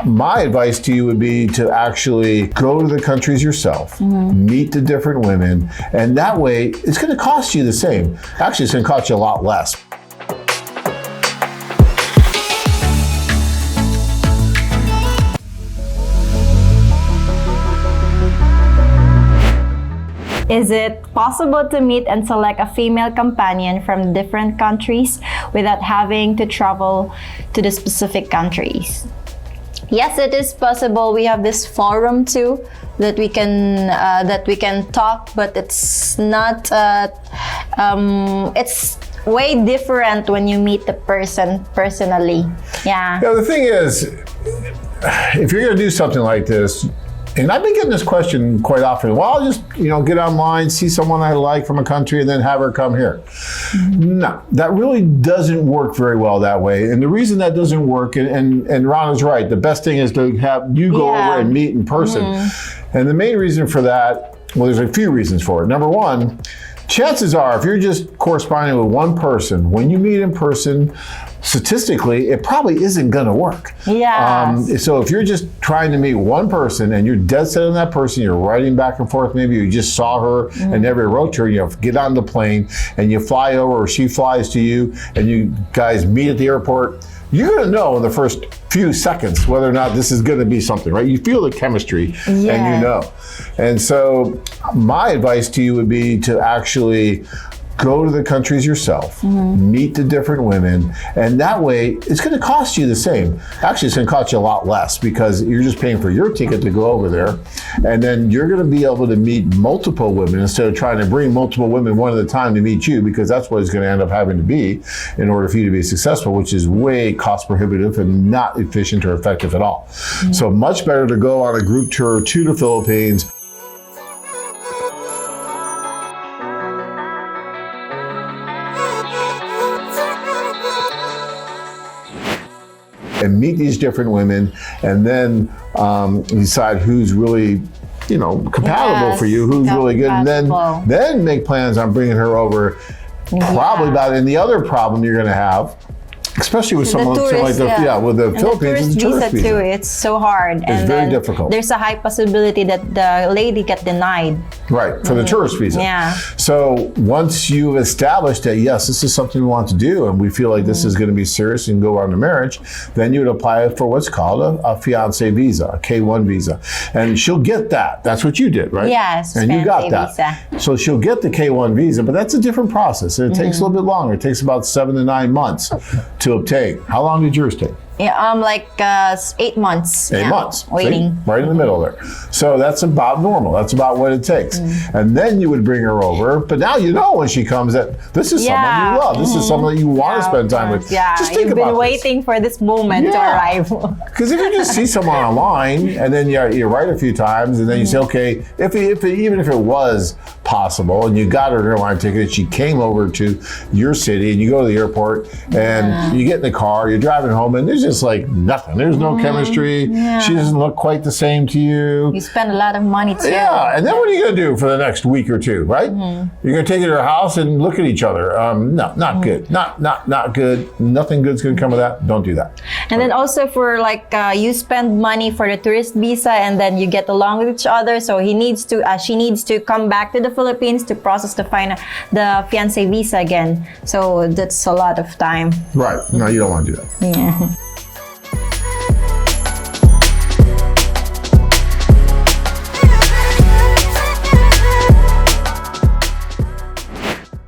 My advice to you would be to actually go to the countries yourself, meet the different women, and that way it's going to cost you the same. Actually, it's going to cost you a lot less. Is it possible to meet and select a female companion from different countries without having to travel to the specific countries? Yes, it is possible. We have this forum too that we can talk, but it's not. It's way different when you meet the person personally. Yeah. Yeah. The thing is, if you're going to do something like this. And I've been getting this question quite often. Well, I'll just, get online, see someone I like from a country, and then have her come here. No, that really doesn't work very well that way. And the reason that doesn't work, and Ron is right, the best thing is to have you go over and meet in person. And the main reason for that, well, there's a few reasons for it. Number one, chances are, if you're just corresponding with one person, when you meet in person, statistically, it probably isn't going to work. Yeah. So if you're just trying to meet one person and you're dead set on that person, you're writing back and forth, maybe you just saw her and never wrote to her, you get on the plane and you fly over, or she flies to you, and you guys meet at the airport, you're going to know in the first few seconds whether or not this is going to be something, right? You feel the chemistry and you know. And so my advice to you would be to actually go to the countries yourself, meet the different women, and that way it's going to cost you the same. Actually, it's going to cost you a lot less because you're just paying for your ticket to go over there, and then you're going to be able to meet multiple women instead of trying to bring multiple women one at a time to meet you, because that's what it's going to end up having to be in order for you to be successful, which is way cost prohibitive and not efficient or effective at all. So much better to go on a group tour to the Philippines. And meet these different women, and then decide who's really, compatible for you, who's really good, and then make plans on bringing her over. Probably about, and the other problem you're going to have, especially with someone like with the Philippines, the tourist visa too. It's so hard. It's very difficult. There's a high possibility that the lady get denied. Right, for the tourist visa. Yeah. So once you've established that, yes, this is something we want to do, and we feel like this is going to be serious and go on to marriage, then you would apply for what's called a fiance visa, a K1 visa. And she'll get that. That's what you did, right? Yes, and you got that. Visa. So she'll get the K1 visa, but that's a different process. And it takes a little bit longer. It takes about 7 to 9 months to obtain. How long did yours take? Yeah, 8 months. 8 months. Waiting. See? Right in the middle there. So that's about normal. That's about what it takes. And then you would bring her over. But now you know when she comes that this is someone you love. This is someone that you want to spend time with. Yeah, just think you've about been waiting for this moment to arrive. Because if you just see someone online and then you write a few times and then you say, okay, even if it was possible and you got her an airline ticket and she came over to your city and you go to the airport and you get in the car, you're driving home, and there's just like nothing. There's no chemistry. She doesn't look quite the same to you. You spend a lot of money too. Yeah, and then what are you going to do for the next week or two, right? You're going to take it to her house and look at each other. No, not good. Not good. Nothing good's going to come of that. Don't do that. And then also for you spend money for the tourist visa and then you get along with each other. So she needs to come back to the Philippines to process the fiancé visa again. So that's a lot of time. Right. No, you don't want to do that. Yeah.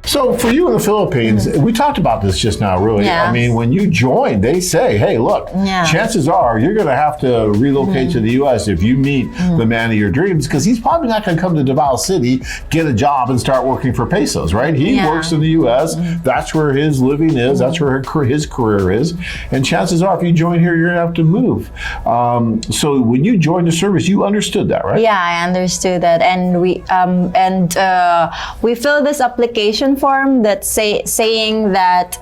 So for you in the Philippines, we talked about this just now, really. Yeah. I mean, when you join, they say, hey, look, chances are you're going to have to relocate to the U.S. if you meet the man of your dreams, because he's probably not going to come to Davao City, get a job, and start working for pesos, right? He works in the U.S. That's where his living is. That's where his career is. And chances are, if you join here, you're going to have to move. So when you joined the service, you understood that, right? Yeah, I understood that. And we filled this application form that's saying that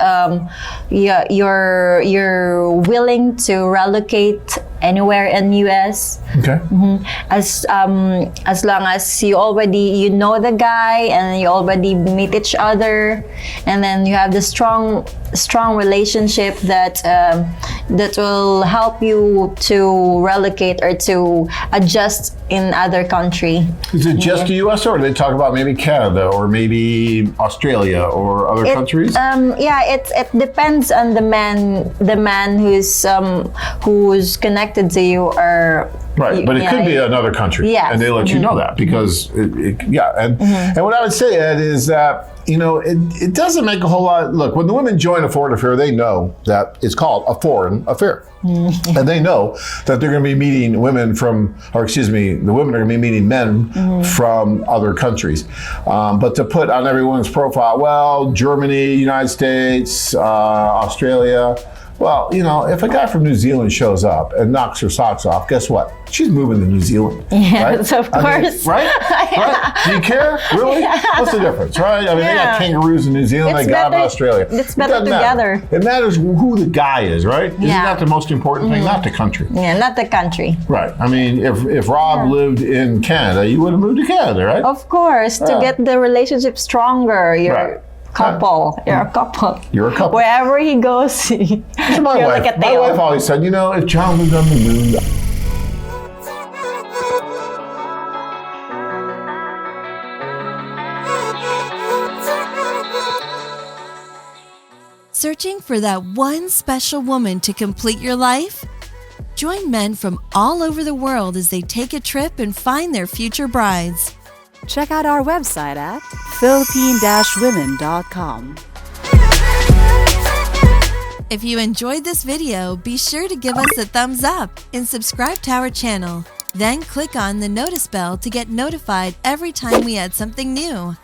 you're willing to relocate anywhere in US. Okay. As long as you know the guy and you already meet each other, and then you have the strong relationship that that will help you to relocate or to adjust in other country. Is it just the U.S. or do they talk about maybe Canada or maybe Australia or other countries? It depends on the man who's connected to you, or right, but it could be another country, yes. and they let you know that because and what I would say, Ed, is that it doesn't make a whole lot. Look, when the women join a foreign affair, they know that it's called a foreign affair. And they know that they're going to be meeting the women are going to be meeting men from other countries. But to put on everyone's profile, well, Germany, United States, Australia, well, if a guy from New Zealand shows up and knocks her socks off, guess what? She's moving to New Zealand. Yes, right? of course. Right? Do you care? Really? Yeah. What's the difference, right? I mean, they got kangaroos in New Zealand, they got them in Australia. It's better together. Matter. It matters who the guy is, right? Isn't that the most important thing? Not the country. Yeah, not the country. Right. I mean, if Rob lived in Canada, you would have moved to Canada, right? Of course, to get the relationship stronger. Couple. You're a couple. You're a couple. Wherever he goes, you're like a tail. My wife always said, if John lived on the moon. Searching for that one special woman to complete your life? Join men from all over the world as they take a trip and find their future brides. Check out our website at philippine-women.com. If you enjoyed this video, be sure to give us a thumbs up and subscribe to our channel. Then click on the notice bell to get notified every time we add something new.